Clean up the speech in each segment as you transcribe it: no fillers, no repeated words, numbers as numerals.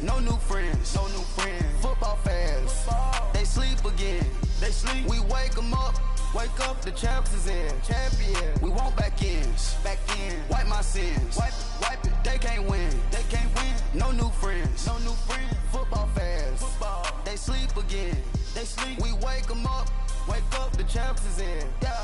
No new friends. No new friends. Football fans. They sleep again. They sleep. We wake them up. Wake up, the champs is in. Champion. We want back ends. Back in. Wipe my sins. Wipe it. They can't win. They can't win. No new friends. No new friends. Football fans. Football. They sleep again. They sleep. We wake them up. Wake up, the champs is in. Yeah.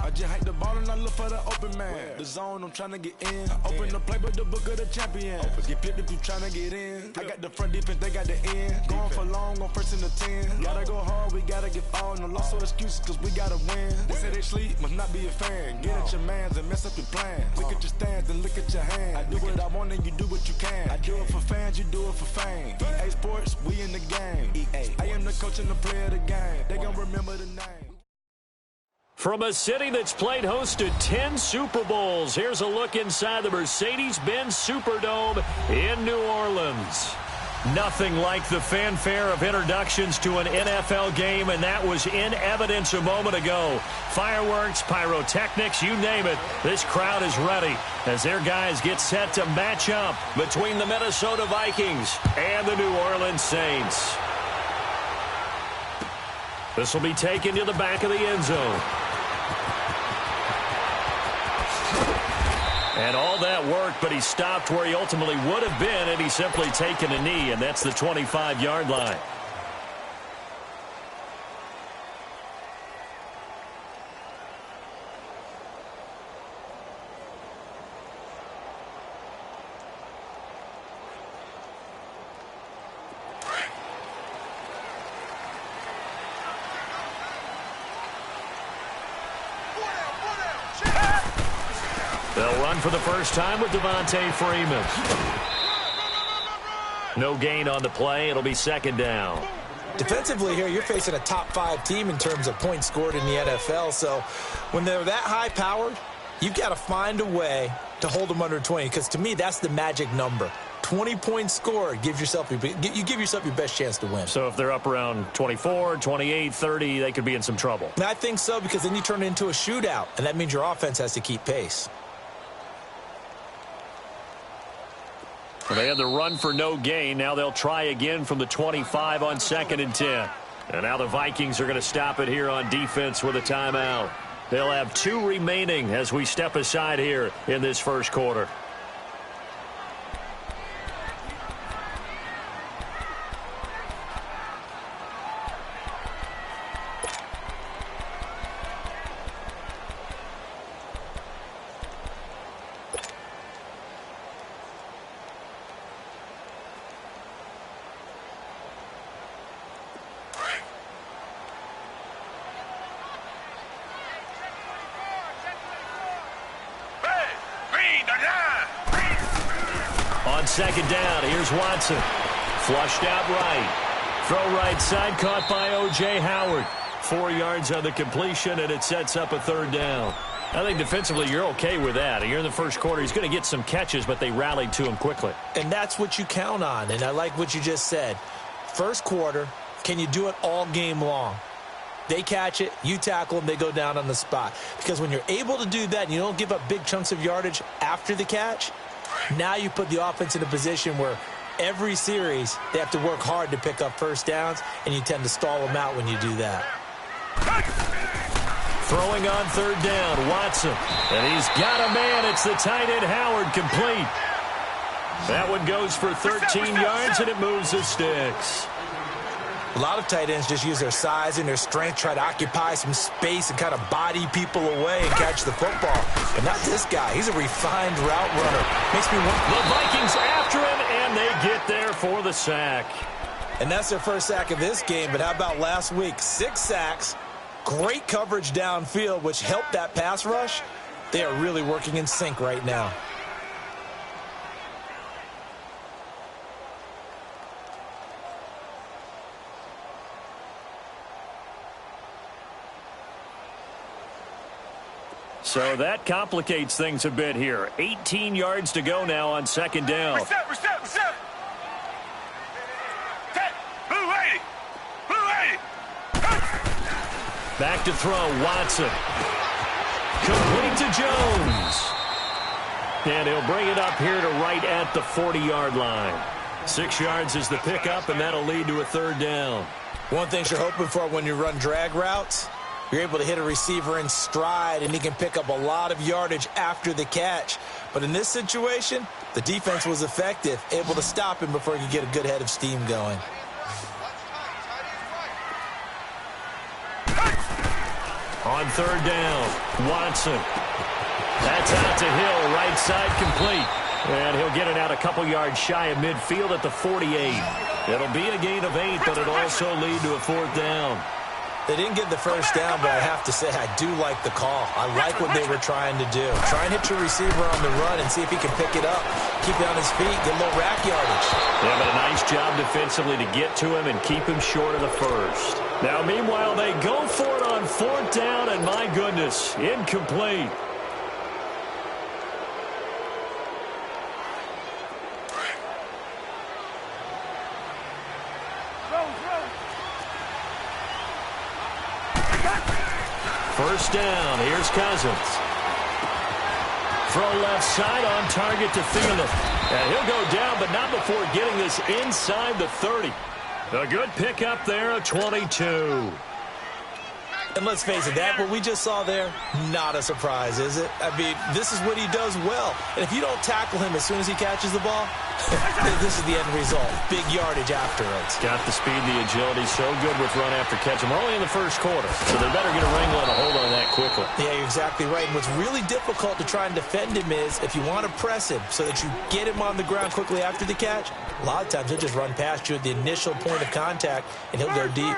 I just hate the ball and I look for the open man. The zone, I'm trying to get in. Open the playbook, the book of the champion. Get picked if you trying to get in. I got the front defense, they got the end. Going for long, on first and the 10. Gotta go hard, we gotta get all. No loss or excuses, cause we gotta win. They say they sleep, must not be a fan. Get at your mans and mess up your plans. Look at your stance and look at your hands. I do what I want and you do what you can. I do it for fans, you do it for fame. EA Sports, we in the game. EA. I am the coach and the player of the game. They gon' remember the name. From a city that's played host to 10 Super Bowls, here's a look inside the Mercedes-Benz Superdome in New Orleans. Nothing like the fanfare of introductions to an NFL game, and that was in evidence a moment ago. Fireworks, pyrotechnics, you name it. This crowd is ready as their guys get set to match up between the Minnesota Vikings and the New Orleans Saints. This will be taken to the back of the end zone. And all that worked, but he stopped where he ultimately would have been, and he's simply taken a knee, and that's the 25-yard line. They'll run for the first time with Devontae Freeman. No gain on the play. It'll be second down. Defensively here, you're facing a top-5 team in terms of points scored in the NFL. So when they're that high-powered, you've got to find a way to hold them under 20. Because to me, that's the magic number. 20 points scored, you give yourself your best chance to win. So if they're up around 24, 28, 30, they could be in some trouble. I think so, because then you turn it into a shootout, and that means your offense has to keep pace. Well, they had the run for no gain. Now they'll try again from the 25 on 2nd and 10. And now the Vikings are going to stop it here on defense with a timeout. They'll have 2 remaining as we step aside here in this first quarter. On 2nd down, here's Watson. Flushed out right. Throw right side, caught by O.J. Howard. 4 yards on the completion, and it sets up a 3rd down. I think defensively you're okay with that. You're in the first quarter. He's going to get some catches, but they rallied to him quickly. And that's what you count on, and I like what you just said. First quarter, can you do it all game long? They catch it, you tackle them, they go down on the spot. Because when you're able to do that and you don't give up big chunks of yardage after the catch, now you put the offense in a position where every series they have to work hard to pick up first downs, and you tend to stall them out when you do that. Throwing on 3rd down, Watson. And he's got a man. It's the tight end, Howard, complete. That one goes for 13 yards, and it moves the sticks. A lot of tight ends just use their size and their strength, try to occupy some space and kind of body people away and catch the football. But not this guy. He's a refined route runner. Makes me wonder. The Vikings after him, and they get there for the sack. And that's their first sack of this game. But how about last week? 6 sacks, great coverage downfield, which helped that pass rush. They are really working in sync right now. So that complicates things a bit here. 18 yards to go now on 2nd down. Reset. Blue 80. Back to throw, Watson. Complete to Jones. And he'll bring it up here to right at the 40-yard line. 6 yards is the pickup, and that'll lead to a 3rd down. One thing you're hoping for when you run drag routes, you're able to hit a receiver in stride, and he can pick up a lot of yardage after the catch. But in this situation, the defense was effective, able to stop him before he could get a good head of steam going. On 3rd down, Watson. That's out to Hill, right side complete. And he'll get it out a couple yards shy of midfield at the 48. It'll be a gain of 8, but it'll also lead to a 4th down. They didn't get the first down, but I have to say I do like the call. I like what they were trying to do. Try and hit your receiver on the run and see if he can pick it up, keep it on his feet, get a little rack yardage. Yeah, but a nice job defensively to get to him and keep him short of the first. Now, meanwhile, they go for it on 4th down, and my goodness, incomplete. First down, here's Cousins. Throw left side on target to Thielen. And he'll go down, but not before getting this inside the 30. A good pickup there, a 22. And let's face it, that what we just saw there, not a surprise, is it? I mean, this is what he does well. And if you don't tackle him as soon as he catches the ball, this is the end result. Big yardage afterwards. Got the speed, the agility, so good with run after catch. We're only in the first quarter, so they better get a wrangle and a hold on that quickly. Yeah, you're exactly right. And what's really difficult to try and defend him is if you want to press him so that you get him on the ground quickly after the catch, a lot of times he'll just run past you at the initial point of contact, and he'll go deep.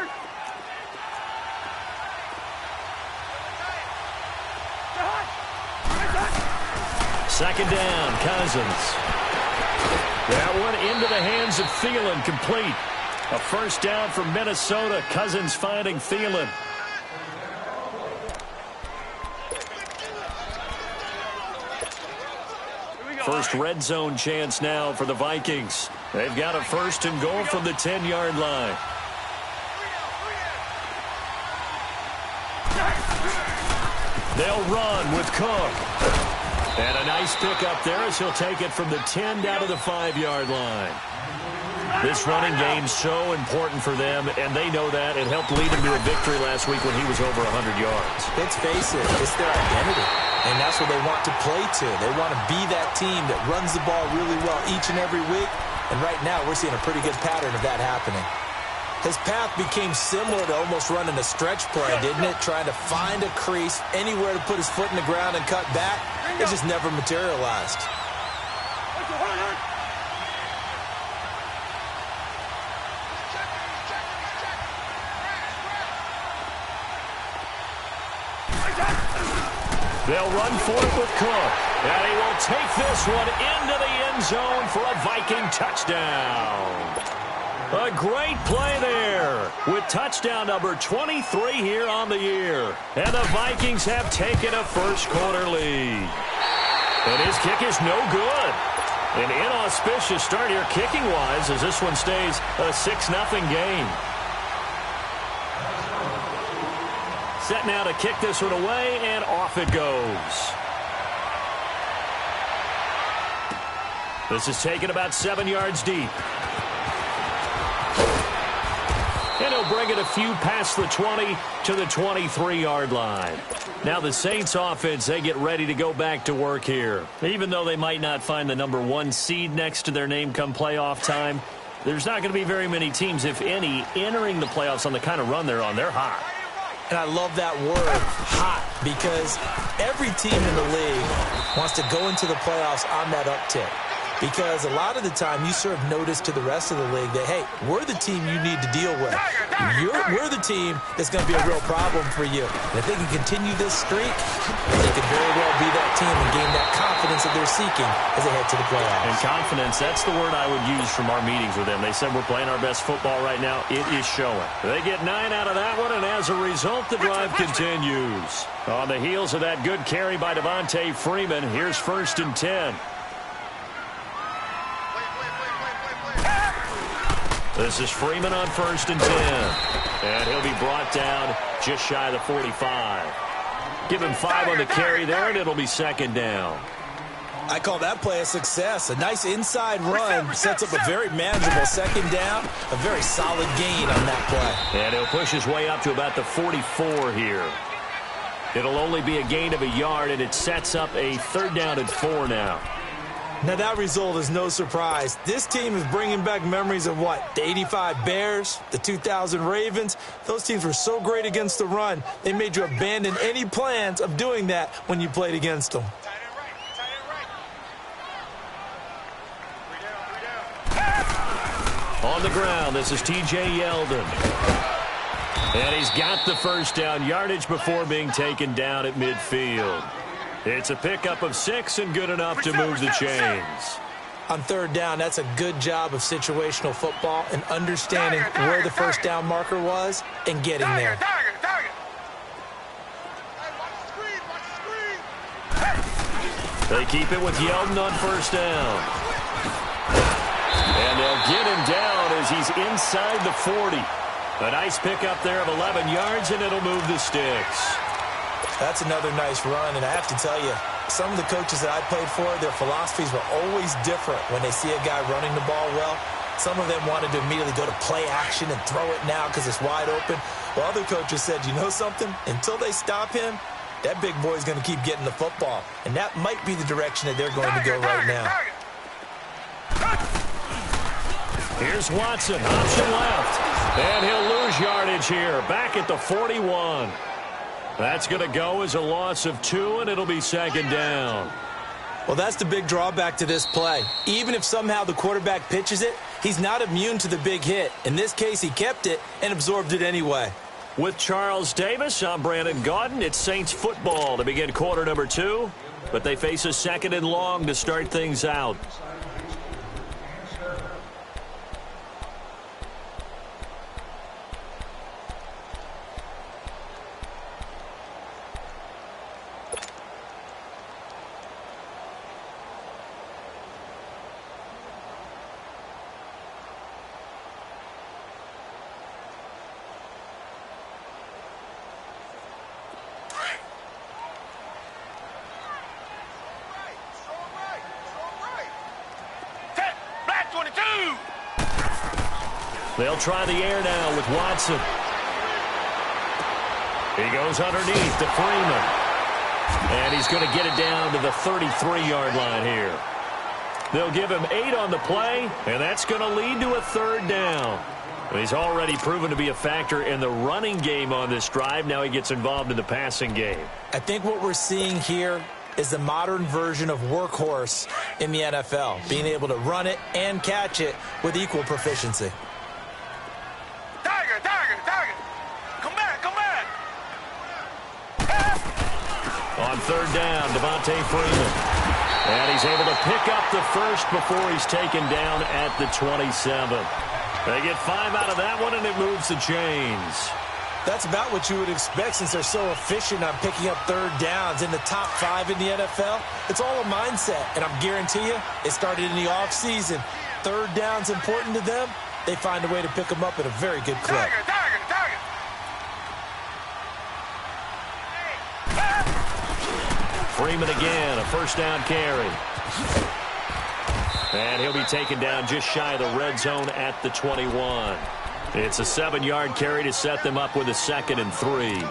Second down, Cousins. That one into the hands of Thielen, complete. A first down for Minnesota. Cousins finding Thielen. First red zone chance now for the Vikings. They've got a 1st and goal from the 10-yard line. They'll run with Cook. And a nice pickup there as he'll take it from the 10 down to the 5-yard line. This running game's so important for them, and they know that. It helped lead them to a victory last week when he was over 100 yards. Let's face it, it's their identity, and that's what they want to play to. They want to be that team that runs the ball really well each and every week, and right now we're seeing a pretty good pattern of that happening. His path became similar to almost running a stretch play, didn't it? Trying to find a crease, anywhere to put his foot in the ground and cut back. It just never materialized. They'll run for it with Cook. And he will take this one into the end zone for a Viking touchdown. A great play there with touchdown number 23 here on the year. And the Vikings have taken a first quarter lead. And his kick is no good. An inauspicious start here kicking-wise as this one stays a 6-0 game. Set now to kick this one away, and off it goes. This is taken about 7 yards deep. And he'll bring it a few past the 20 to the 23-yard line. Now the Saints offense, they get ready to go back to work here. Even though they might not find the number 1 seed next to their name come playoff time, there's not going to be very many teams, if any, entering the playoffs on the kind of run they're on. They're hot. And I love that word, hot, because every team in the league wants to go into the playoffs on that uptick. Because a lot of the time you serve notice to the rest of the league that, hey, we're the team you need to deal with. We're the team that's going to be a real problem for you. And if they can continue this streak, they could very well be that team and gain that confidence that they're seeking as they head to the playoffs. And confidence, that's the word I would use from our meetings with them. They said we're playing our best football right now. It is showing. They get 9 out of that one, and as a result, the drive continues. On the heels of that good carry by Devontae Freeman, here's 1st and 10. This is Freeman on 1st and 10. And he'll be brought down just shy of the 45. Give him 5 on the carry there, and it'll be 2nd down. I call that play a success. A nice inside run sets up a very manageable second down, a very solid gain on that play. And he'll push his way up to about the 44 here. It'll only be a gain of a yard, and it sets up a 3rd down and 4 now. Now, that result is no surprise. This team is bringing back memories of what? The 85 Bears, the 2000 Ravens. Those teams were so great against the run, they made you abandon any plans of doing that when you played against them. On the ground, this is T.J. Yeldon. And he's got the 1st down yardage before being taken down at midfield. It's a pickup of 6 and good enough to move the chains. On 3rd down, that's a good job of situational football and understanding where the 1st down marker was and getting there. They keep it with Yeldon on 1st down. And they'll get him down as he's inside the 40. A nice pickup there of 11 yards, and it'll move the sticks. That's another nice run, and I have to tell you, some of the coaches that I played for, their philosophies were always different when they see a guy running the ball well. Some of them wanted to immediately go to play action and throw it now because it's wide open. While other coaches said, you know something? Until they stop him, that big boy's going to keep getting the football. And that might be the direction that they're going to go right now. Here's Watson, option left. And he'll lose yardage here, back at the 41. That's going to go as a loss of 2, and it'll be 2nd down. Well, that's the big drawback to this play. Even if somehow the quarterback pitches it, he's not immune to the big hit. In this case, he kept it and absorbed it anyway. With Charles Davis, I'm Brandon Gaudin. It's Saints football to begin quarter number 2, but they face a 2nd and long to start things out. They'll try the air now with Watson. He goes underneath to Freeman. And he's going to get it down to the 33-yard line here. They'll give him 8 on the play, and that's going to lead to a 3rd down. He's already proven to be a factor in the running game on this drive. Now he gets involved in the passing game. I think what we're seeing here is the modern version of workhorse in the NFL, being able to run it and catch it with equal proficiency. On 3rd down, Devontae Freeman. And he's able to pick up the 1st before he's taken down at the 27. They get 5 out of that one, and it moves the chains. That's about what you would expect since they're so efficient on picking up 3rd downs. In the top 5 in the NFL, it's all a mindset. And I'm guarantee you, it started in the offseason. 3rd down's important to them. They find a way to pick them up at a very good clip. Freeman again, a 1st down carry. And he'll be taken down just shy of the red zone at the 21. It's a 7-yard carry to set them up with a 2nd and 3.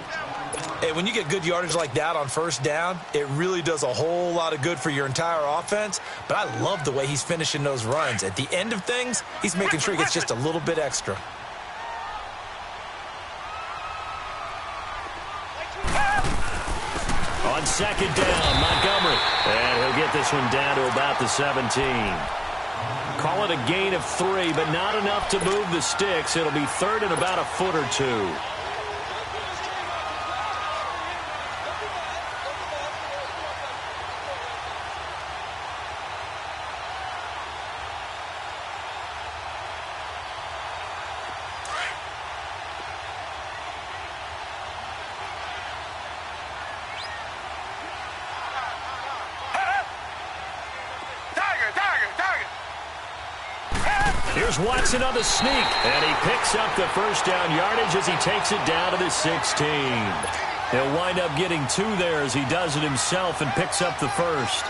Hey, when you get good yardage like that on 1st down, it really does a whole lot of good for your entire offense. But I love the way he's finishing those runs. At the end of things, he's making sure he gets just a little bit extra. On 2nd down, Montgomery. And he'll get this one down to about the 17. Call it a gain of 3, but not enough to move the sticks. It'll be 3rd and about a foot or 2. Here's Watson on the sneak, and he picks up the 1st down yardage as he takes it down to the 16. He'll wind up getting 2 there as he does it himself and picks up the 1st.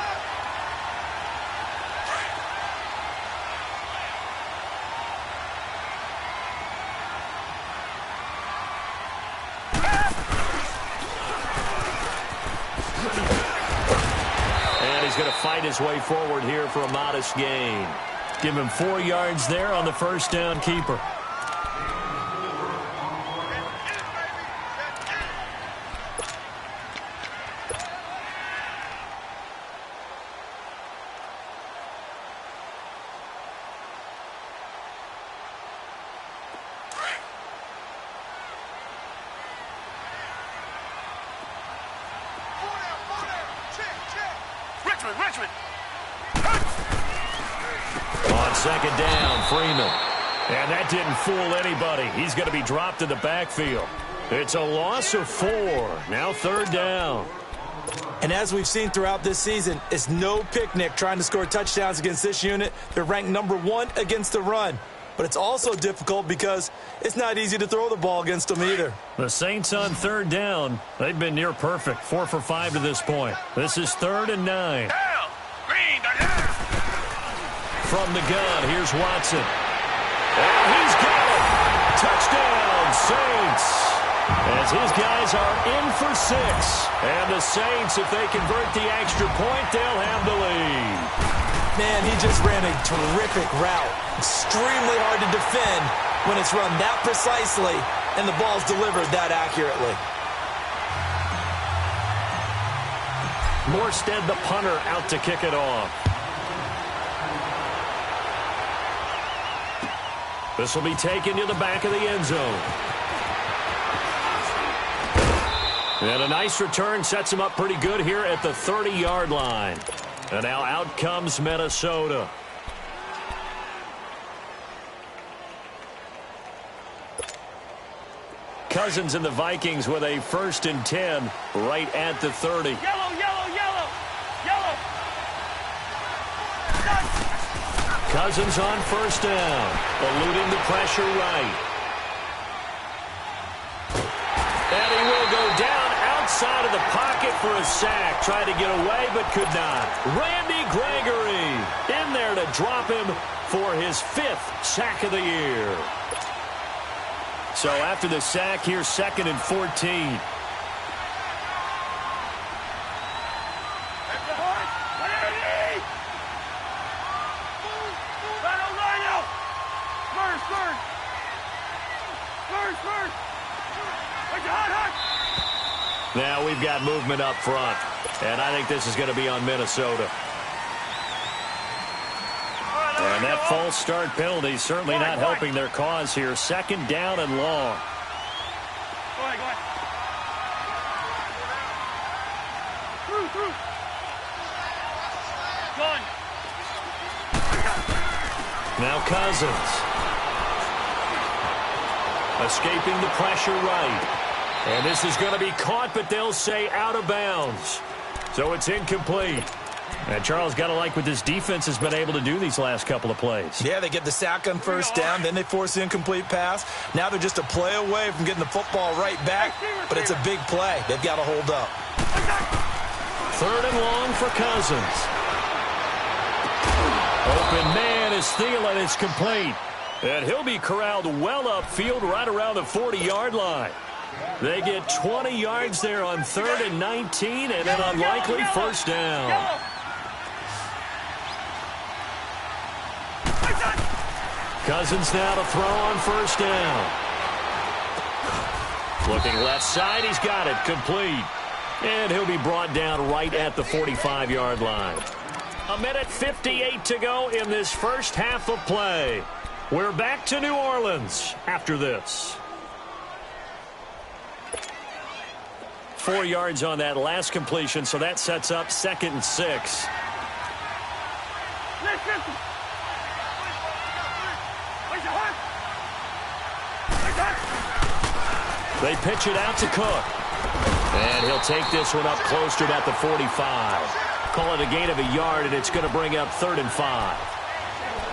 going to fight his way forward here for a modest gain. Give him 4 yards there on the first down keeper. Richmond. On second down, Freeman. And that didn't fool anybody. He's going to be dropped in the backfield. It's a loss of 4. Now third down. And as we've seen throughout this season, it's no picnic trying to score touchdowns against this unit. They're ranked number 1 against the run. But it's also difficult because it's not easy to throw the ball against them either. The Saints on third down. They've been near perfect. 4 for 5 to this point. This is 3rd and 9. Green, From the gun, here's Watson. And he's got it. Touchdown, Saints. As his guys are in for 6. And the Saints, if they convert the extra point, they'll have the lead. Man, he just ran a terrific route. Extremely hard to defend when it's run that precisely and the ball's delivered that accurately. Morstead, the punter, out to kick it off. This will be taken to the back of the end zone. And a nice return sets him up pretty good here at the 30-yard line. And now out comes Minnesota. Cousins and the Vikings with a 1st and 10 right at the 30. Yellow. Cousins on 1st down, eluding the pressure right. And he will go down outside of the pocket for a sack. Tried to get away, but could not. Randy Gregory in there to drop him for his 5th sack of the year. So after the sack, here's 2nd and 14. Now we've got movement up front, and I think this is going to be on Minnesota. And that false start penalty certainly not helping their cause here. 2nd down and long. Go ahead. Through. Gone. Now Cousins. Escaping the pressure right. And this is going to be caught, but they'll say out of bounds. So it's incomplete. And Charles, got to like what this defense has been able to do these last couple of plays. Yeah, they get the sack on 1st down, then they force the incomplete pass. Now they're just a play away from getting the football right back, but it's a big play. They've got to hold up. 3rd and long for Cousins. Open man is Thielen. It's complete. And he'll be corralled well upfield right around the 40-yard line. They get 20 yards there on 3rd and 19 and an unlikely 1st down. Cousins now to throw on 1st down. Looking left side, he's got it, complete. And he'll be brought down right at the 45-yard line. 1:58 to go in this first half of play. We're back to New Orleans after this. 4 yards on that last completion, so that sets up 2nd and 6. They pitch it out to Cook. And he'll take this one up close to about the 45. Call it a gain of a yard, and it's going to bring up 3rd and 5.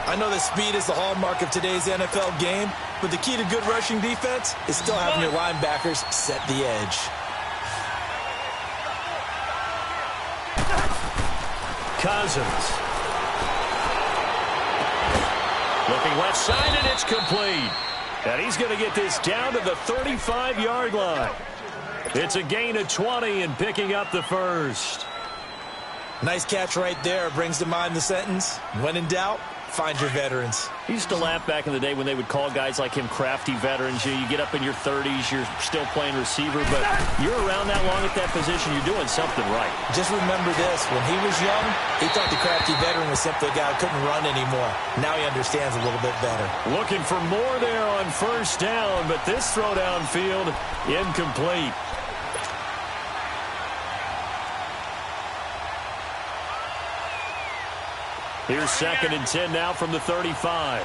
I know that speed is the hallmark of today's NFL game, but the key to good rushing defense is still having your linebackers set the edge. Cousins. Looking left side, and it's complete. And he's going to get this down to the 35-yard line. It's a gain of 20 and picking up the 1st. Nice catch right there. Brings to mind the sentence, when in doubt, find your veterans. He used to laugh back in the day when they would call guys like him crafty veterans. You get up in your 30s, you're still playing receiver, but you're around that long at that position, you're doing something right. Just remember this. When he was young, he thought the crafty veteran was simply a guy who couldn't run anymore. Now he understands a little bit better. Looking for more there on first down, but this throw downfield incomplete. Here's 2nd and 10 now from the 35.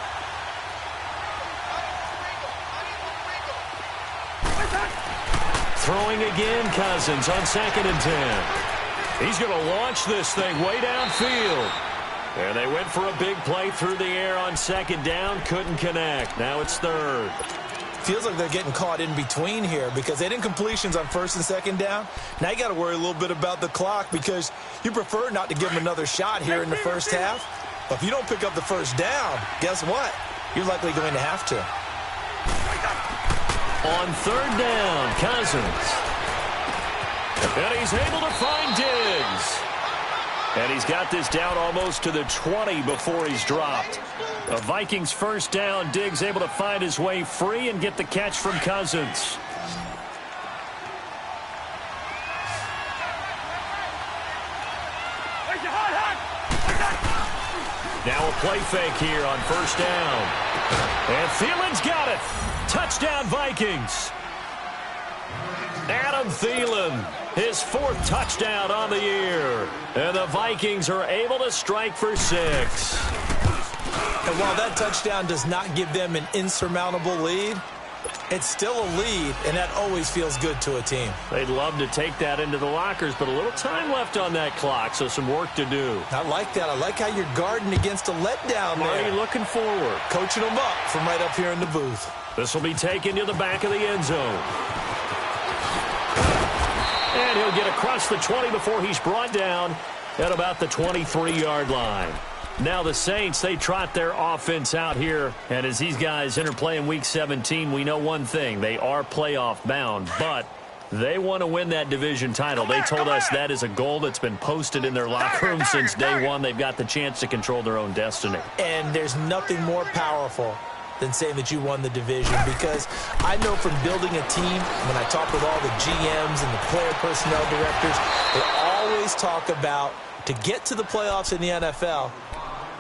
Throwing again, Cousins on 2nd and 10. He's going to launch this thing way downfield. And they went for a big play through the air on 2nd down. Couldn't connect. Now it's 3rd. Feels like they're getting caught in between here because they didn't completions on 1st and 2nd down. Now you got to worry a little bit about the clock because you prefer not to give them another shot here in the first half. But if you don't pick up the first down, guess what? You're likely going to have to. On 3rd down, Cousins. And he's able to find Diggs. And he's got this down almost to the 20 before he's dropped. A Vikings first down. Diggs able to find his way free and get the catch from Cousins. Now a play fake here on first down. And Thielen's got it. Touchdown Vikings. Adam Thielen, his 4th touchdown on the year. And the Vikings are able to strike for 6. And while that touchdown does not give them an insurmountable lead, it's still a lead, and that always feels good to a team. They'd love to take that into the lockers, but a little time left on that clock, so some work to do. I like that. I like how you're guarding against a letdown Marty there. looking forward. Coaching them up from right up here in the booth. This will be taken to the back of the end zone. And he'll get across the 20 before he's brought down at about the 23-yard line. Now the Saints, they trot their offense out here. And as these guys interplay in Week 17, we know one thing. They are playoff bound, but they want to win that division title. They told us that is a goal that's been posted in their locker room since day one. They've got the chance to control their own destiny. And there's nothing more powerful than saying that you won the division, because I know from building a team, when I talk with all the GMs and the player personnel directors, they always talk about, to get to the playoffs in the NFL,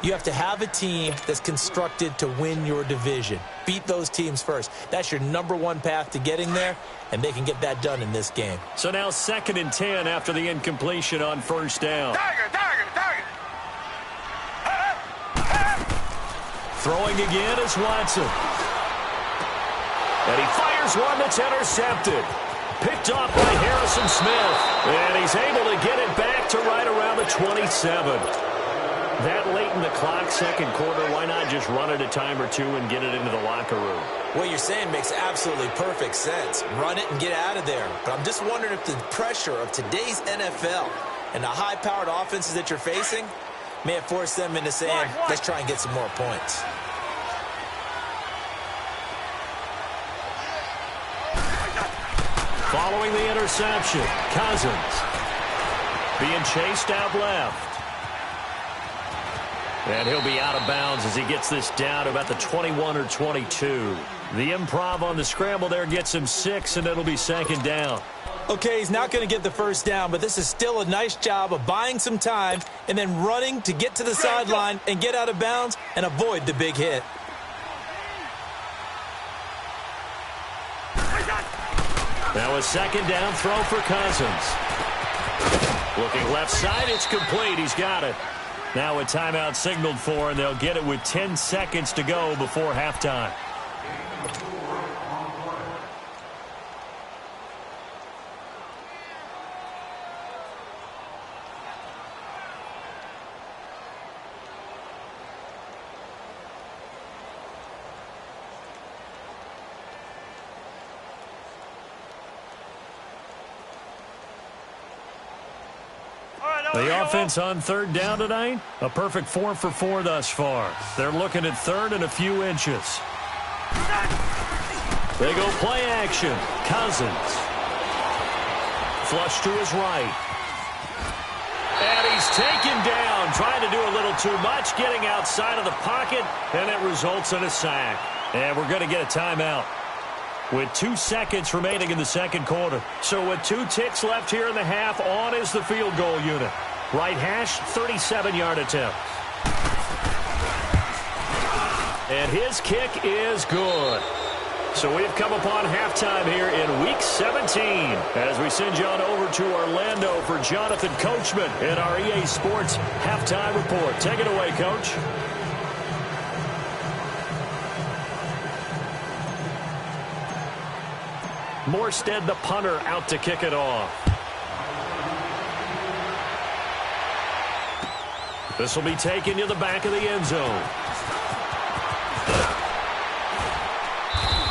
you have to have a team that's constructed to win your division. Beat those teams first. That's your #1 path to getting there, and they can get that done in this game. So now 2nd and 10 after the incompletion on first down. Throwing again is Watson. And he fires one that's intercepted. Picked off by Harrison Smith. And he's able to get it back to right around the 27. That late in the clock, 2nd quarter, why not just run it a time or two and get it into the locker room? What you're saying makes absolutely perfect sense. Run it and get out of there. But I'm just wondering if the pressure of today's NFL and the high-powered offenses that you're facing may have forced them into saying, let's try and get some more points. Following the interception, Cousins being chased out left. And he'll be out of bounds as he gets this down to about the 21 or 22. The improv on the scramble there gets him 6, and it'll be 2nd down. Okay, he's not going to get the first down, but this is still a nice job of buying some time and then running to get to the sideline and get out of bounds and avoid the big hit. Now a 2nd down throw for Cousins. Looking left side, it's complete. He's got it. Now a timeout signaled for, and they'll get it with 10 seconds to go before halftime. The offense on 3rd down tonight, a perfect 4 for 4 thus far. They're looking at 3rd and a few inches. They go play action. Cousins. Flush to his right. And He's taken down, trying to do a little too much, getting outside of the pocket, and it results in a sack. And we're going to get a timeout with 2 seconds remaining in the second quarter. So with 2 ticks left here in the half, on is the field goal unit. Right hash, 37-yard attempt. And his kick is good. So we've come upon halftime here in Week 17 as we send you on over to Orlando for Jonathan Coachman in our EA Sports Halftime Report. Take it away, Coach. Morstead, the punter, out to kick it off. This will be taken to the back of the end zone.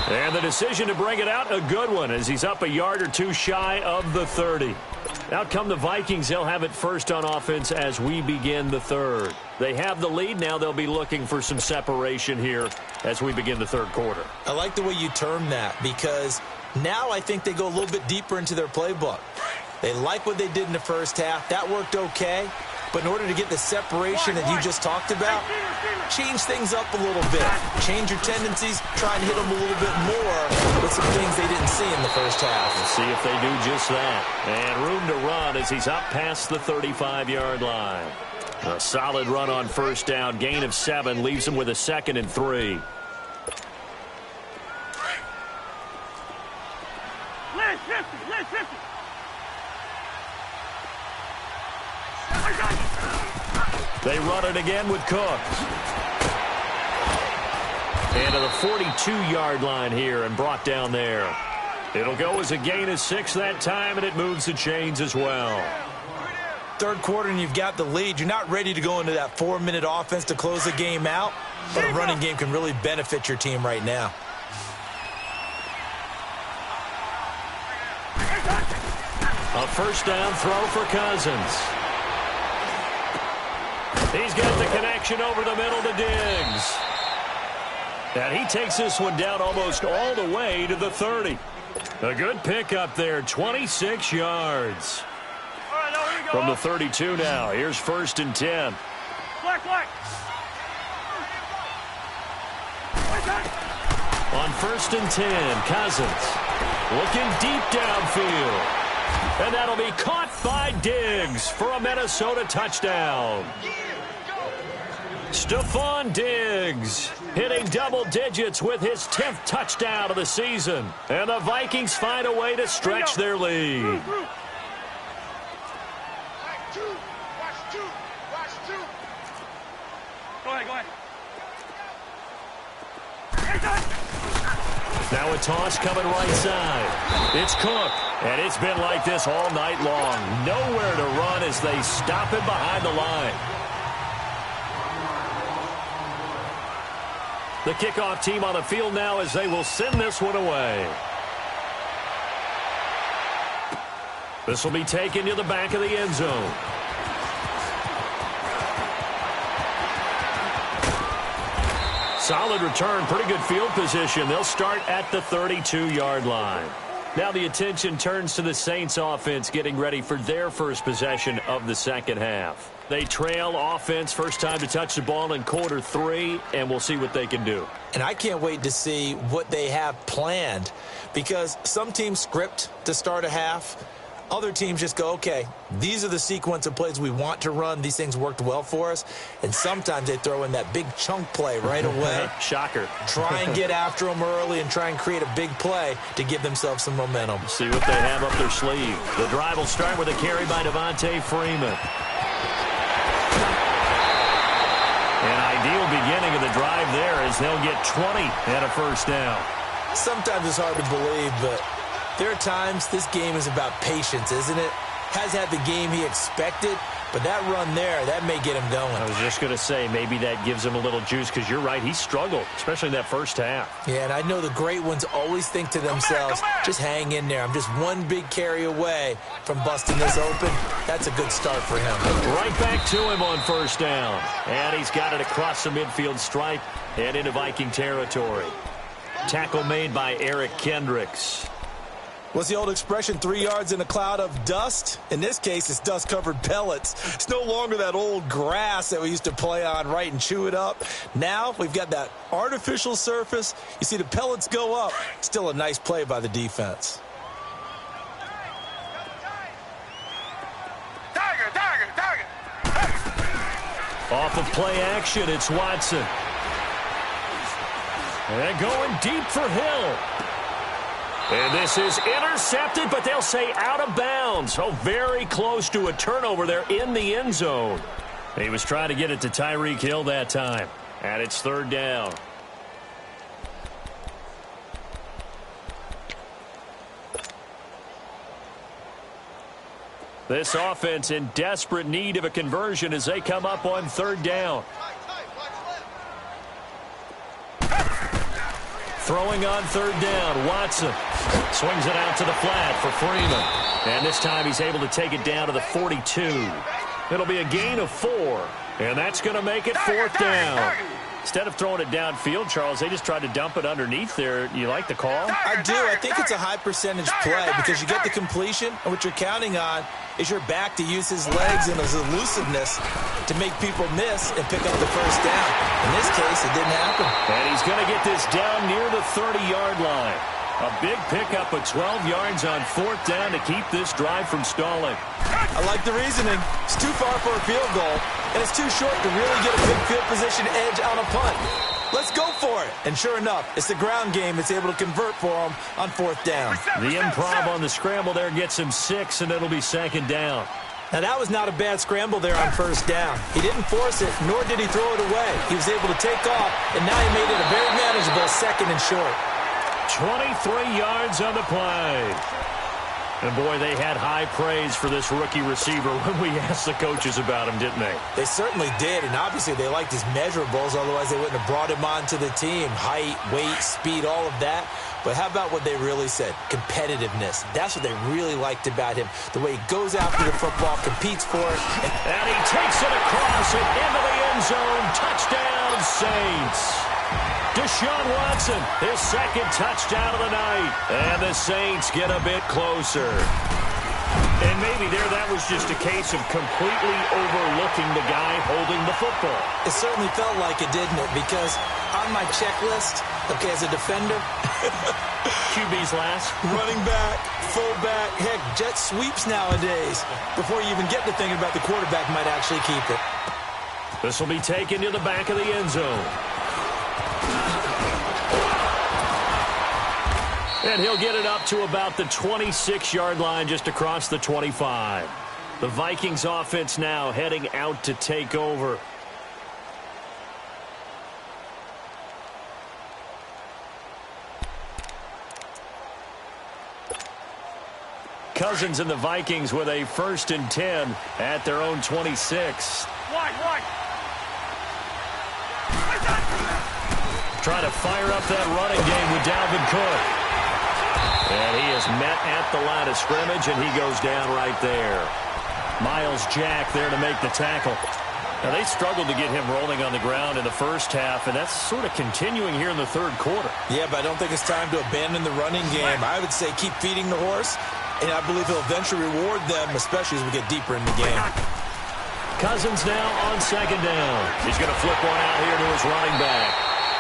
And the decision to bring it out, a good one, as he's up a yard or two shy of the 30. Out come the Vikings. They'll have it first on offense as we begin the third. They have the lead. Now they'll be looking for some separation here as we begin the third quarter. I like the way you term that, because now I think they go a little bit deeper into their playbook. They like what they did in the first half. That worked okay. But in order to get the separation that you just talked about, change things up a little bit. Change your tendencies, try and hit them a little bit more with some things they didn't see in the first half. We'll see if they do just that. And room to run as he's up past the 35-yard line. A solid run on first down. Gain of 7 leaves him with a 2nd and 3. They run it again with Cook. And to the 42-yard line here and brought down there. It'll go as a gain of 6 that time, and it moves the chains as well. Third quarter and you've got the lead. You're not ready to go into that 4-minute offense to close the game out, but a running game can really benefit your team right now. A first down throw for Cousins. He's got the connection over the middle to Diggs. And he takes this one down almost all the way to the 30. A good pickup there, 26 yards. From the 32 now, here's 1st and 10. On 1st and 10, Cousins looking deep downfield. And that'll be caught by Diggs for a Minnesota touchdown. Stephon Diggs hitting double digits with his 10th touchdown of the season. And the Vikings find a way to stretch their lead. Go ahead. Now a toss coming right side. It's Cook, and it's been like this all night long. Nowhere to run as they stop him behind the line. The kickoff team on the field now as they will send this one away. This will be taken to the back of the end zone. Solid return, pretty good field position. They'll start at the 32-yard line. Now the attention turns to the Saints offense getting ready for their first possession of the second half. They trail offense, first time to touch the ball in quarter 3, and we'll see what they can do. And I can't wait to see what they have planned, because some teams script to start a half. Other teams just go, okay, these are the sequence of plays we want to run. These things worked well for us. And sometimes they throw in that big chunk play right away. Shocker. Try and get after them early and try and create a big play to give themselves some momentum. See what they have up their sleeve. The drive will start with a carry by Devontae Freeman. An ideal beginning of the drive there as they'll get 20 and a first down. Sometimes it's hard to believe, but there are times this game is about patience, isn't it? Has had the game he expected, but that run there, that may get him going. I was just going to say, maybe that gives him a little juice, because you're right, he struggled, especially in that first half. Yeah, and I know the great ones always think to themselves, just hang in there. I'm just one big carry away from busting this open. That's a good start for him. Right back to him on first down. And he's got it across the midfield stripe and into Viking territory. Tackle made by Eric Kendricks. What's the old expression, 3 yards in a cloud of dust? In this case, it's dust-covered pellets. It's no longer that old grass that we used to play on, right, and chew it up. Now we've got that artificial surface. You see the pellets go up. Still a nice play by the defense. Off of play action, it's Watson. And going deep for Hill. And this is intercepted, but they'll say out of bounds. Oh, very close to a turnover there in the end zone. He was trying to get it to Tyreek Hill that time. And it's 3rd down. This offense in desperate need of a conversion as they come up on 3rd down. Throwing on 3rd down, Watson swings it out to the flat for Freeman. And this time he's able to take it down to the 42. It'll be a gain of 4. And that's going to make it 4th down. Instead of throwing it downfield, Charles, they just tried to dump it underneath there. You like the call? I do. I think it's a high percentage play because you get the completion, and what you're counting on is your back to use his legs and his elusiveness to make people miss and pick up the 1st down. In this case, it didn't happen. And he's going to get this down near the 30-yard line. A big pickup of 12 yards on 4th down to keep this drive from stalling. I like the reasoning. It's too far for a field goal, and it's too short to really get a big field position edge on a punt. Let's go for it. And sure enough, it's the ground game that's able to convert for him on 4th down. The improv on the scramble there gets him 6, and it'll be 2nd down. Now, that was not a bad scramble there on 1st down. He didn't force it, nor did he throw it away. He was able to take off, and now he made it a very manageable 2nd and short. 23 yards on the play. And, boy, they had high praise for this rookie receiver when we asked the coaches about him, didn't they? They certainly did, and obviously they liked his measurables. Otherwise, they wouldn't have brought him onto the team. Height, weight, speed, all of that. But how about what they really said? Competitiveness. That's what they really liked about him. The way he goes after the football, competes for it. And he takes it across and into the end zone. Touchdown, Saints. Deshaun Watson, his 2nd touchdown of the night. And the Saints get a bit closer. And maybe that was just a case of completely overlooking the guy holding the football. It certainly felt like it, didn't it? Because on my checklist, okay, as a defender, QB's last. Running back, fullback, heck, jet sweeps nowadays. Before you even get to thinking about the quarterback might actually keep it. This will be taken to the back of the end zone. And he'll get it up to about the 26-yard line, just across the 25. The Vikings offense now heading out to take over. Cousins and the Vikings with a 1st and 10 at their own 26. Wide. Trying to fire up that running game with Dalvin Cook. And he is met at the line of scrimmage, and he goes down right there. Miles Jack there to make the tackle. Now, they struggled to get him rolling on the ground in the 1st half, and that's sort of continuing here in the 3rd quarter. Yeah, but I don't think it's time to abandon the running game. I would say keep feeding the horse, and I believe he'll eventually reward them, especially as we get deeper in the game. Cousins now on 2nd down. He's going to flip one out here to his running back.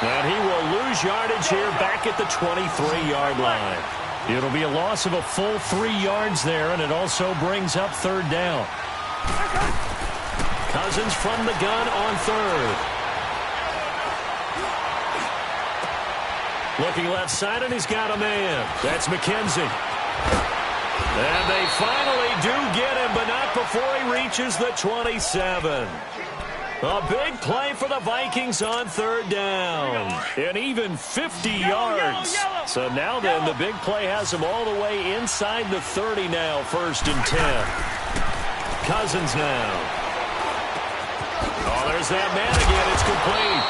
And he will lose yardage here back at the 23-yard line. It'll be a loss of a full 3 yards there, and it also brings up 3rd down. Cousins from the gun on 3rd. Looking left side, and he's got a man. That's McKenzie. And they finally do get him, but not before he reaches the 27. A big play for the Vikings on 3rd down. And even 50 yards. So now then, the big play has them all the way inside the 30 now, 1st and 10. Cousins now. Oh, there's that man again. It's complete.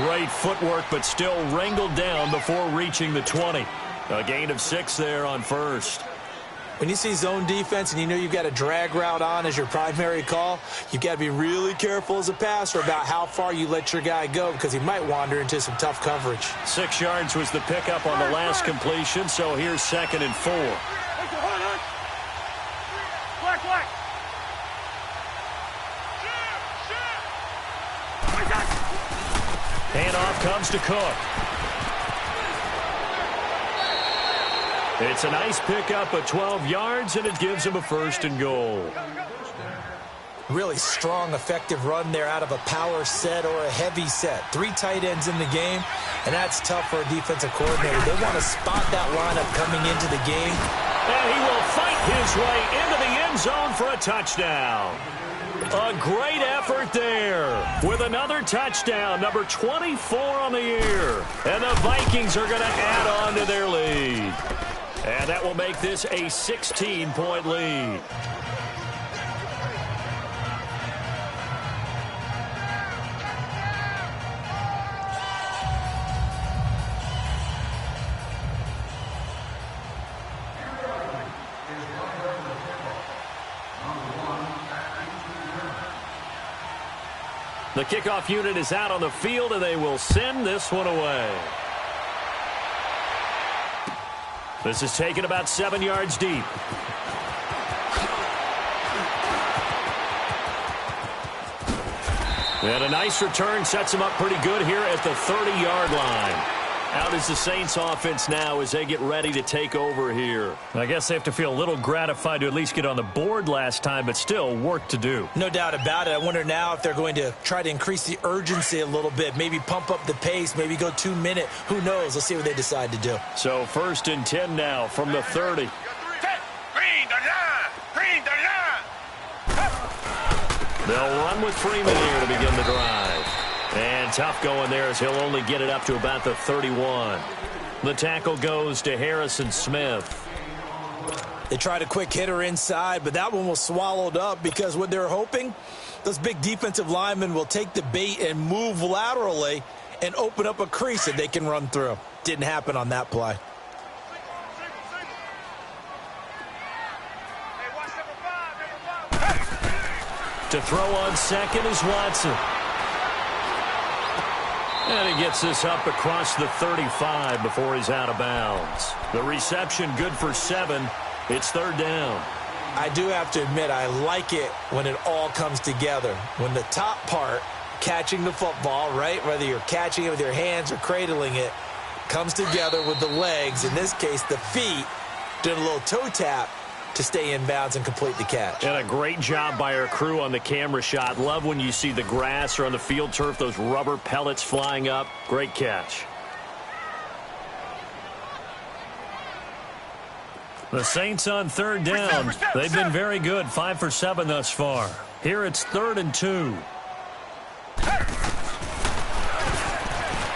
Great footwork, but still wrangled down before reaching the 20. A gain of 6 there on 1st. When you see zone defense and you know you've got a drag route on as your primary call, you've got to be really careful as a passer about how far you let your guy go because he might wander into some tough coverage. 6 yards was the pickup on the last completion, so here's 2nd and 4. Handoff comes to Cook. It's a nice pickup of 12 yards, and it gives him a 1st and goal. Really strong, effective run there out of a power set or a heavy set. 3 tight ends in the game, and that's tough for a defensive coordinator. They want to spot that lineup coming into the game. And he will fight his way into the end zone for a touchdown. A great effort there with another touchdown, number 24 on the year. And the Vikings are going to add on to their lead. And that will make this a 16-point lead. The kickoff unit is out on the field, and they will send this one away. This is taken about 7 yards deep. And a nice return sets him up pretty good here at the 30-yard line. Out is the Saints offense now as they get ready to take over here. I guess they have to feel a little gratified to at least get on the board last time, but still work to do. No doubt about it. I wonder now if they're going to try to increase the urgency a little bit, maybe pump up the pace, maybe go 2-minute. Who knows? Let's see what they decide to do. So 1st and 10 now from the 30. They'll run with Freeman here to begin the drive. And tough going there as he'll only get it up to about the 31. The tackle goes to Harrison Smith. They tried a quick hitter inside, but that one was swallowed up because what they're hoping, those big defensive linemen will take the bait and move laterally and open up a crease that they can run through. Didn't happen on that play. To throw on second is Watson. And he gets this up across the 35 before he's out of bounds. The reception good for 7. It's 3rd down. I do have to admit, I like it when it all comes together. When the top part, catching the football, right, whether you're catching it with your hands or cradling it, comes together with the legs, in this case the feet, doing a little toe tap to stay in bounds and complete the catch. And a great job by our crew on the camera shot. Love when you see the grass or on the field turf, those rubber pellets flying up. Great catch. The Saints on 3rd down. They've been very good, 5 for 7 thus far. Here it's 3rd and 2.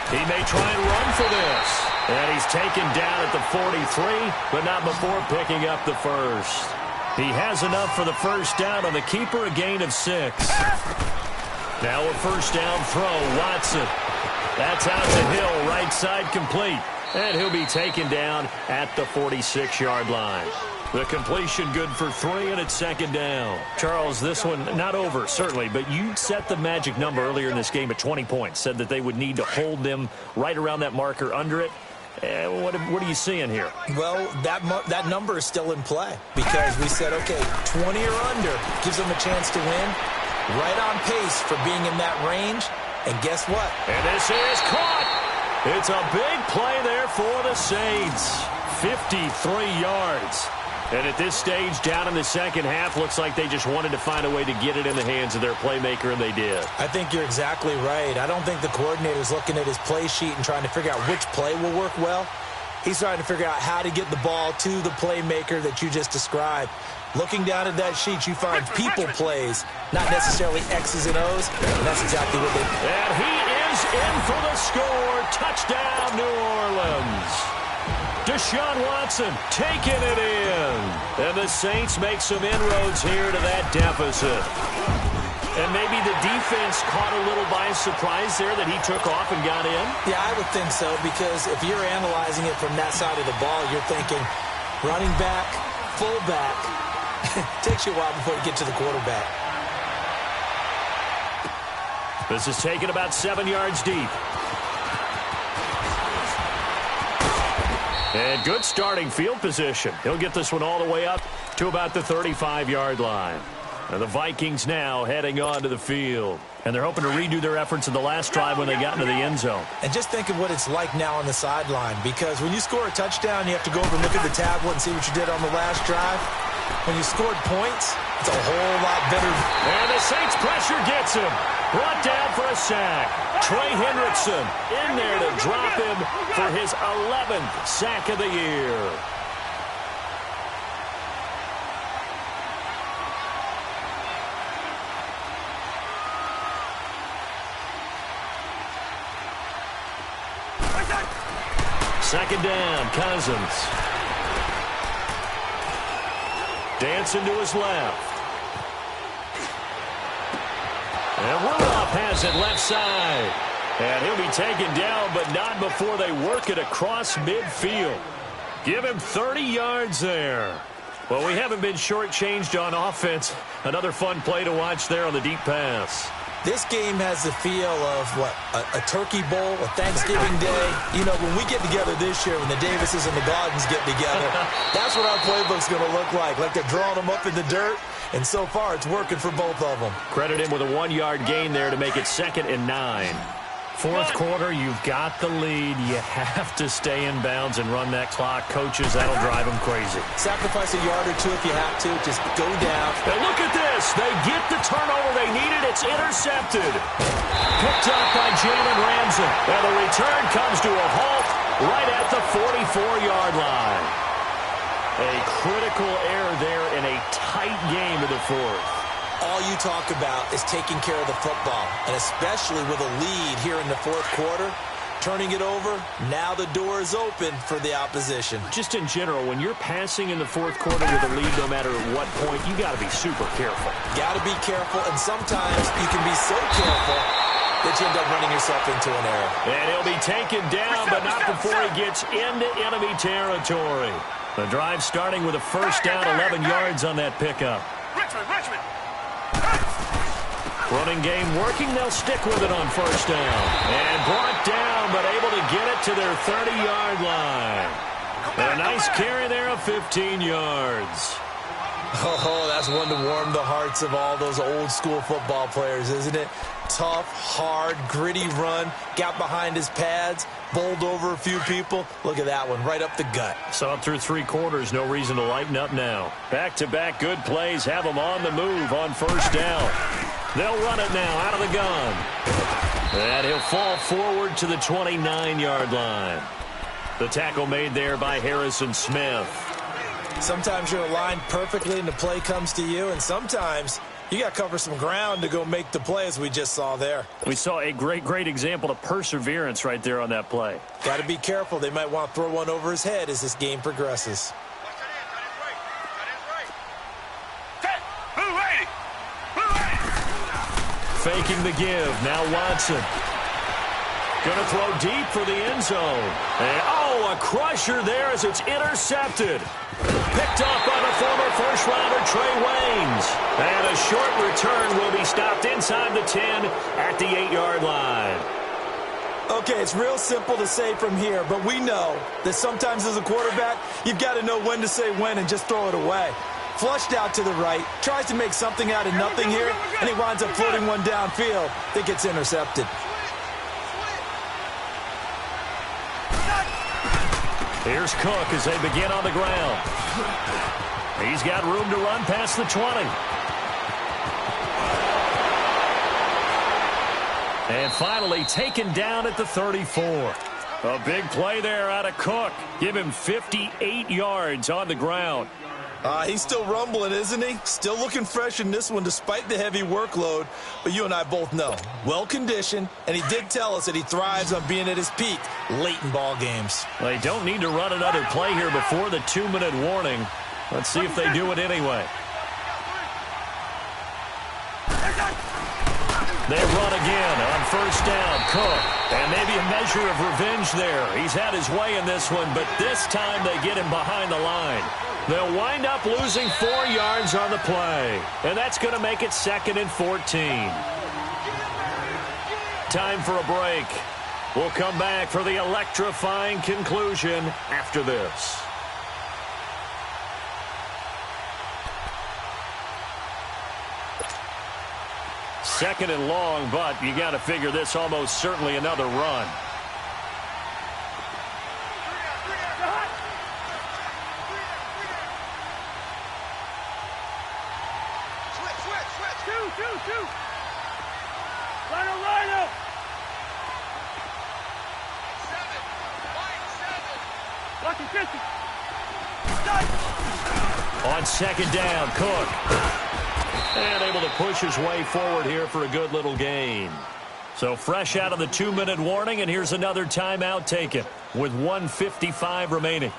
He may try and run for this. And he's taken down at the 43, but not before picking up the 1st. He has enough for the 1st down on the keeper, a gain of 6. Now a 1st down throw, Watson. That's out to Hill, right side complete. And he'll be taken down at the 46-yard line. The completion good for 3, and it's 2nd down. Charles, this one not over, certainly, but you set the magic number earlier in this game at 20 points. Said that they would need to hold them right around that marker under it. What are you seeing here? Well, that number is still in play because we said, okay, 20 or under gives them a chance to win. Right on pace for being in that range. And guess what? And this is caught. It's a big play there for the Saints. 53 yards. And at this stage, down in the second half, looks like they just wanted to find a way to get it in the hands of their playmaker, and they did. I think you're exactly right. I don't think the coordinator's looking at his play sheet and trying to figure out which play will work well. He's trying to figure out how to get the ball to the playmaker that you just described. Looking down at that sheet, you find people plays, not necessarily X's and O's, and that's exactly what they did. And he is in for the score. Touchdown, New Orleans. Deshaun Watson taking it in. And the Saints make some inroads here to that deficit. And maybe the defense caught a little by surprise there that he took off and got in? Yeah, I would think so, because if you're analyzing it from that side of the ball, you're thinking running back, fullback, it takes you a while before you get to the quarterback. This is taken about 7 yards deep. And good starting field position. He'll get this one all the way up to about the 35-yard line. And the Vikings now heading on to the field. And they're hoping to redo their efforts in the last drive when they got into the end zone. And just think of what it's like now on the sideline, because when you score a touchdown, you have to go over and look at the tablet and see what you did on the last drive. When you scored points, it's a whole lot better. And the Saints pressure gets him. Brought down for a sack. Trey Hendrickson in there to drop him for his 11th sack of the year. Second down, Cousins. Dancing to his left. And Rudolph has it left side. And he'll be taken down, but not before they work it across midfield. Give him 30 yards there. Well, we haven't been shortchanged on offense. Another fun play to watch there on the deep pass. This game has the feel of, what, a turkey bowl, a Thanksgiving day. You know, when we get together this year, when the Davises and the Gardens get together, that's what our playbook's going to look like. Like they're drawing them up in the dirt, and so far it's working for both of them. Credit him with a 1-yard gain there to make it 2nd and 9. Fourth quarter, you've got the lead. You have to stay in bounds and run that clock. Coaches, that'll drive them crazy. Sacrifice a yard or two if you have to. Just go down. And look at this. They get the turnover they needed. It's intercepted. Picked up by Jalen Ramsey. And the return comes to a halt right at the 44-yard line. A critical error there in a tight game of the fourth. All you talk about is taking care of the football, and especially with a lead here in the fourth quarter, turning it over, now the door is open for the opposition. Just in general, when you're passing in the fourth quarter with a lead, no matter at what point, you got to be super careful. Got to be careful, and sometimes you can be so careful that you end up running yourself into an error. And he'll be taken down, but not before he gets into enemy territory. The drive starting with a first down, 11 yards on that pickup. Richmond. Running game working. They'll stick with it on first down. And brought down, but able to get it to their 30-yard line. And a nice carry there of 15 yards. Oh, that's one to warm the hearts of all those old-school football players, isn't it? Tough, hard, gritty run. Got behind his pads, bowled over a few people. Look at that one, right up the gut. Saw it through 3 quarters. No reason to lighten up now. Back-to-back good plays. Have them on the move on first down. They'll run it now out of the gun. And he'll fall forward to the 29-yard line. The tackle made there by Harrison Smith. Sometimes you're aligned perfectly and the play comes to you, and sometimes you got to cover some ground to go make the play, as we just saw there. We saw a great example of perseverance right there on that play. Got to be careful. They might want to throw one over his head as this game progresses. Faking the give. Now Watson. Going to throw deep for the end zone. And, a crusher there as it's intercepted. Picked off by the former first-rounder Trey Waynes. And a short return will be stopped inside the 10 at the 8-yard line. Okay, it's real simple to say from here, but we know that sometimes as a quarterback, you've got to know when to say when and just throw it away. Flushed out to the right, tries to make something out of nothing here, and he winds up floating one downfield that gets intercepted. Here's Cook as they begin on the ground. He's got room to run past the 20. And finally taken down at the 34. A big play there out of Cook. Give him 58 yards on the ground. He's still rumbling, isn't he? Still looking fresh in this one despite the heavy workload. But you and I both know, well-conditioned, and he did tell us that he thrives on being at his peak late in ball games. They don't need to run another play here before the 2-minute warning. Let's see if they do it anyway. They run again on first down. Cook. And maybe a measure of revenge there. He's had his way in this one, but this time they get him behind the line. They'll wind up losing 4 yards on the play. And that's going to make it 2nd and 14. Time for a break. We'll come back for the electrifying conclusion after this. Second and long, but you got to figure this almost certainly another run. Two. Rhino. On second down, Cook. And able to push his way forward here for a good little gain. So fresh out of the 2-minute warning, and here's another timeout taken with 1:55 remaining.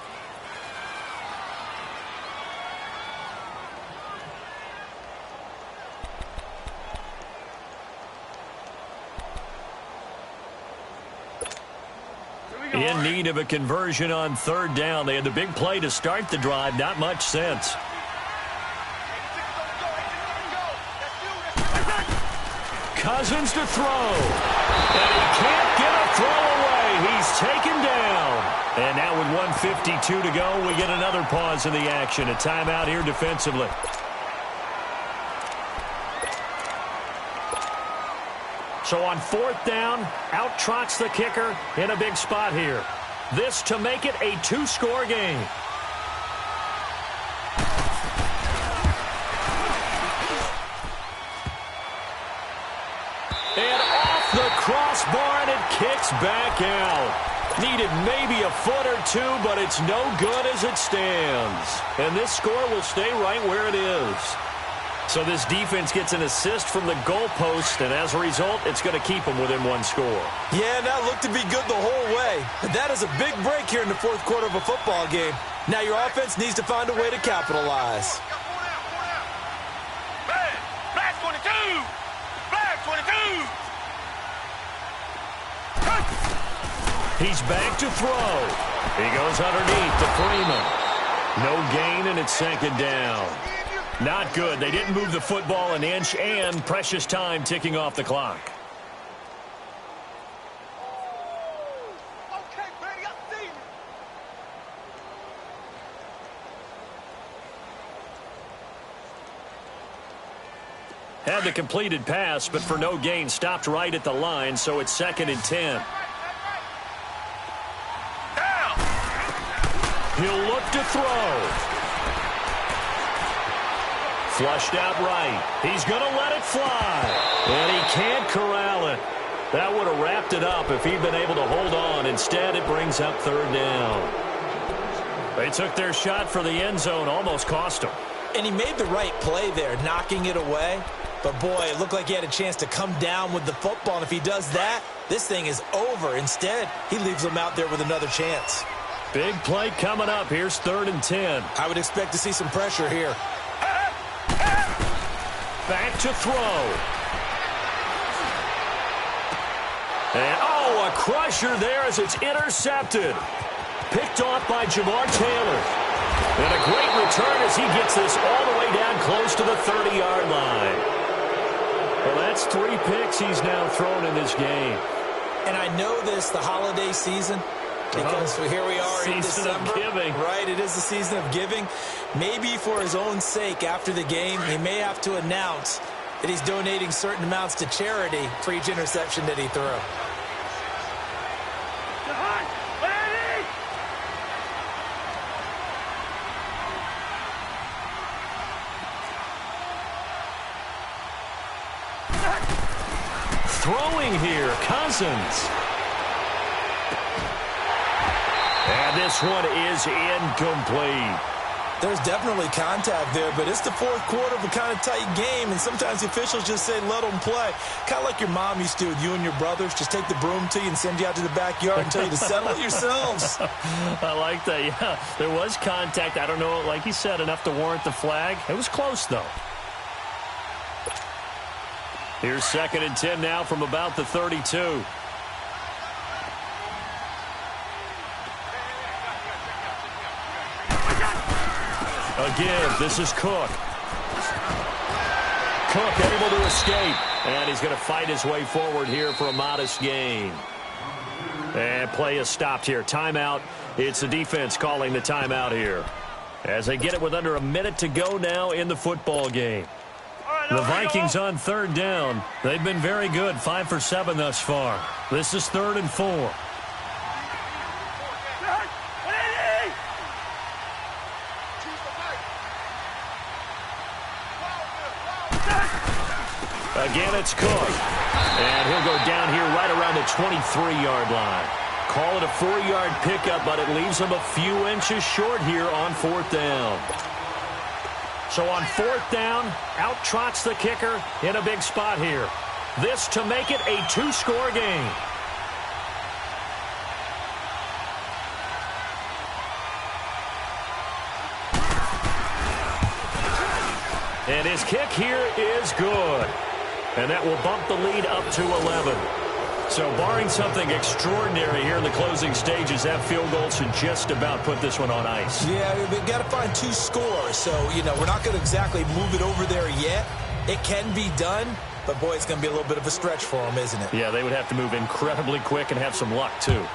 In need of a conversion on third down. They had the big play to start the drive. Not much sense. Cousins to throw. And he can't get a throw away. He's taken down. And now with 1:52 to go, we get another pause in the action. A timeout here defensively. So on fourth down, out trots the kicker in a big spot here. This to make it a 2-score game. And off the crossbar, and it kicks back out. Needed maybe a foot or two, but it's no good as it stands. And this score will stay right where it is. So this defense gets an assist from the goalpost, and as a result, it's going to keep them within 1 score. Yeah, and that looked to be good the whole way. But that is a big break here in the fourth quarter of a football game. Now your offense needs to find a way to capitalize. Flag 22! Flag 22! He's back to throw. He goes underneath to Freeman. No gain, and it's second down. Not good. They didn't move the football an inch, and precious time ticking off the clock. Okay, Brady, I see you. Had the completed pass, but for no gain, stopped right at the line, so it's 2nd and 10. Down. He'll look to throw. Flushed out right. He's going to let it fly. And he can't corral it. That would have wrapped it up if he'd been able to hold on. Instead, it brings up third down. They took their shot for the end zone, almost cost him. And he made the right play there, knocking it away. But, boy, it looked like he had a chance to come down with the football. And if he does that, this thing is over. Instead, he leaves them out there with another chance. Big play coming up. Here's 3rd and 10. I would expect to see some pressure here. Back to throw. And, a crusher there as it's intercepted. Picked off by Jamar Taylor. And a great return as he gets this all the way down close to the 30-yard line. Well, that's 3 picks he's now thrown in this game. And I know this, the holiday season, because here we are in December. Season of giving. Right, it is the season of giving. Maybe for his own sake after the game, he may have to announce that he's donating certain amounts to charity for each interception that he threw. Throwing here, Cousins. And this one is incomplete. There's definitely contact there, but it's the fourth quarter of a kind of tight game, and sometimes the officials just say, let them play. Kind of like your mom used to with you and your brothers. Just take the broom to you and send you out to the backyard and tell you to settle it yourselves. I like that, yeah. There was contact. I don't know, like you said, enough to warrant the flag. It was close, though. Here's 2nd and 10 now from about the 32. Again, this is Cook. Cook able to escape, and he's going to fight his way forward here for a modest gain. And play is stopped here. Timeout. It's the defense calling the timeout here, as they get it with under a minute to go now in the football game. The Vikings on 3rd down. They've been very good, 5 for 7 thus far. This is 3rd and 4. Again, it's Cook. And he'll go down here right around the 23-yard line. Call it a 4-yard pickup, but it leaves him a few inches short here on 4th down. So on 4th down, out trots the kicker in a big spot here. This to make it a 2-score game. And his kick here is good. And that will bump the lead up to 11. So barring something extraordinary here in the closing stages, that field goal should just about put this one on ice. Yeah, we've got to find 2 scores. So, we're not going to exactly move it over there yet. It can be done, but, boy, it's going to be a little bit of a stretch for them, isn't it? Yeah, they would have to move incredibly quick and have some luck, too.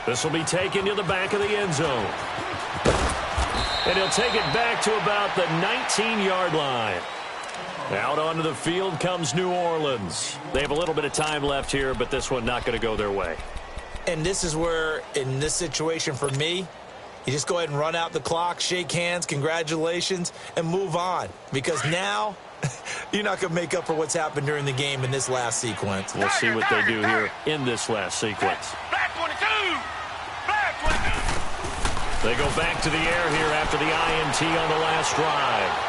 This will be taken to the back of the end zone. And he'll take it back to about the 19-yard line. Out onto the field comes New Orleans. They have a little bit of time left here, but this one not going to go their way. And this is where, in this situation for me, you just go ahead and run out the clock, shake hands, congratulations, and move on. Because now, you're not going to make up for what's happened during the game in this last sequence. We'll see what they do here in this last sequence. Black 22! Black 22! They go back to the air here after the INT on the last drive.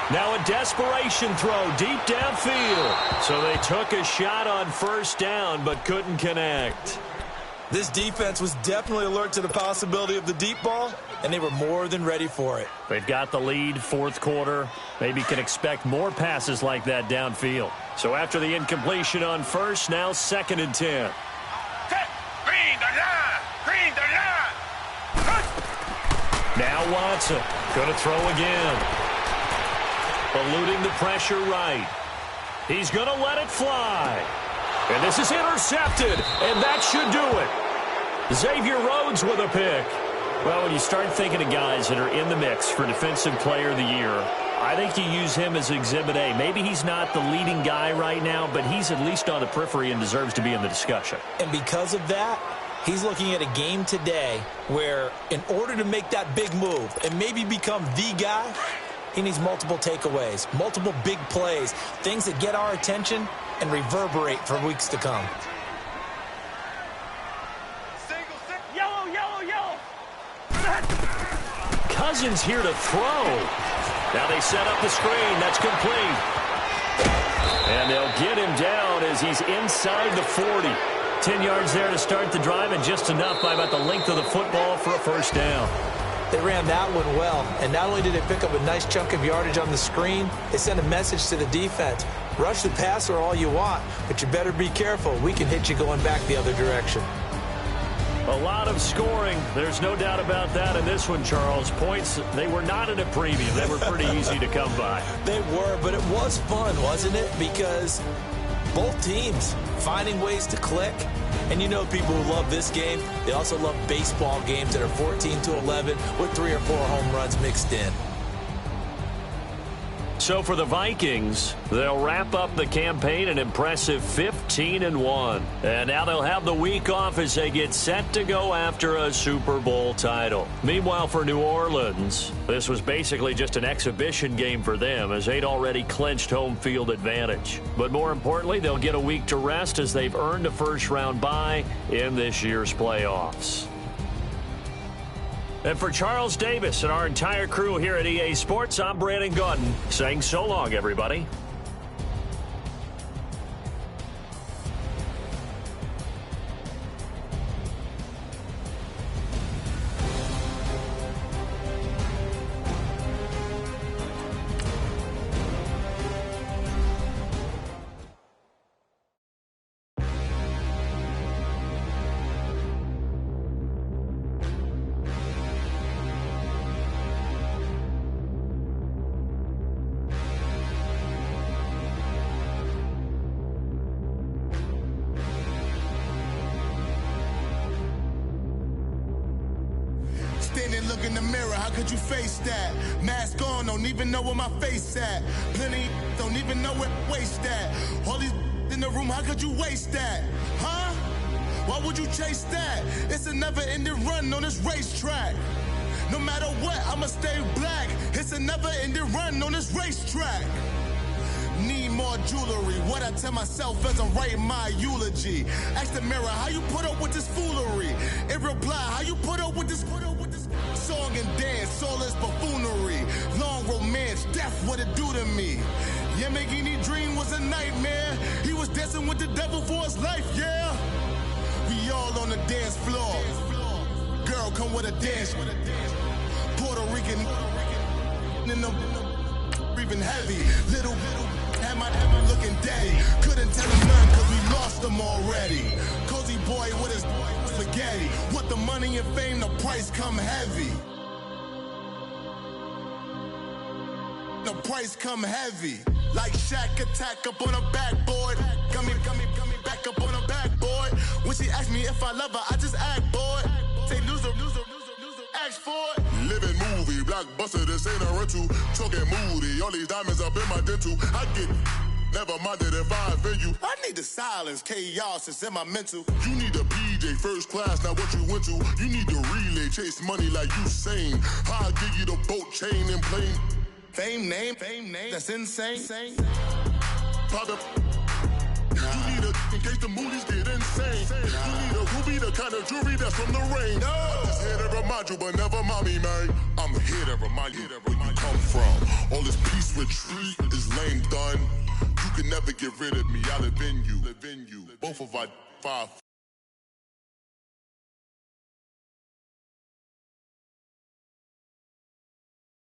Now a desperation throw deep downfield. So they took a shot on 1st down but couldn't connect. This defense was definitely alert to the possibility of the deep ball, and they were more than ready for it. They've got the lead, 4th quarter. Maybe can expect more passes like that downfield. So after the incompletion on 1st, now 2nd and 10. Green the line! Green the line! Now Watson going to throw again. Eluding the pressure right. He's going to let it fly. And this is intercepted, and that should do it. Xavier Rhodes with a pick. Well, when you start thinking of guys that are in the mix for Defensive Player of the Year, I think you use him as Exhibit A. Maybe he's not the leading guy right now, but he's at least on the periphery and deserves to be in the discussion. And because of that, he's looking at a game today where in order to make that big move and maybe become the guy, he needs multiple takeaways, multiple big plays, things that get our attention and reverberate for weeks to come. Yellow, yellow, yellow! Cousins here to throw. Now they set up the screen. That's complete. And they'll get him down as he's inside the 40. 10 yards there to start the drive, and just enough by about the length of the football for a 1st down. They ran that one well, and not only did they pick up a nice chunk of yardage on the screen, they sent a message to the defense. Rush the passer all you want, but you better be careful. We can hit you going back the other direction. A lot of scoring. There's no doubt about that in this one, Charles. Points, they were not at a premium. They were pretty easy to come by. They were, but it was fun, wasn't it? Because both teams finding ways to click. And you know people who love this game, they also love baseball games that are 14-11 with 3 or 4 home runs mixed in. So for the Vikings, they'll wrap up the campaign an impressive 15-1. And now they'll have the week off as they get set to go after a Super Bowl title. Meanwhile, for New Orleans, this was basically just an exhibition game for them as they'd already clinched home field advantage. But more importantly, they'll get a week to rest as they've earned a first-round bye in this year's playoffs. And for Charles Davis and our entire crew here at EA Sports, I'm Brandon Gaudin saying so long, everybody. Standing, look in the mirror, how could you face that? Mask on, don't even know where my face at. Plenty don't even know where waist at. All these in the room, how could you waste that? Huh? Why would you chase that? It's a never-ending run on this racetrack. No matter what, I'ma stay black. It's a never-ending run on this racetrack. Need more jewelry. What I tell myself as I'm writing my eulogy. Ask the mirror, how you put up with this foolery? It reply, how you put up with this song and dance, all this buffoonery. Long romance, death, what it do to me? Yamagini dream was a nightmare. He was dancing with the devil for his life, yeah. We all on the dance floor. Girl, come with a dance. Puerto Rican in the breathing heavy. Little had my looking daddy. Couldn't tell him none cause we lost him already. Cozy boy with his spaghetti. With the money and fame, the price come heavy. The price come heavy. Like Shaq attack up on a backboard. Gummy, back up on a backboard. When she asked me if I love her, I just act bored. Say loser, ask for it. Living movie, blockbuster, this ain't a rental. Talking moody, all these diamonds up in my dental. I get never minded if I offend you. I need the silence, chaos is in my mental. You need a PJ, first class, not what you went to. You need the relay, chase money like you sane. I'll give you the boat, chain, and plane. Fame name, that's insane. Pop up. You need a, in case the movies get insane. You need a ruby, the kind of jewelry that's from the rain. I'm just here to remind you, but never mommy, man. I'm here to remind you where you come from. All this peace retreat is lame done. You can never get rid of me, I live in you. Both of our 5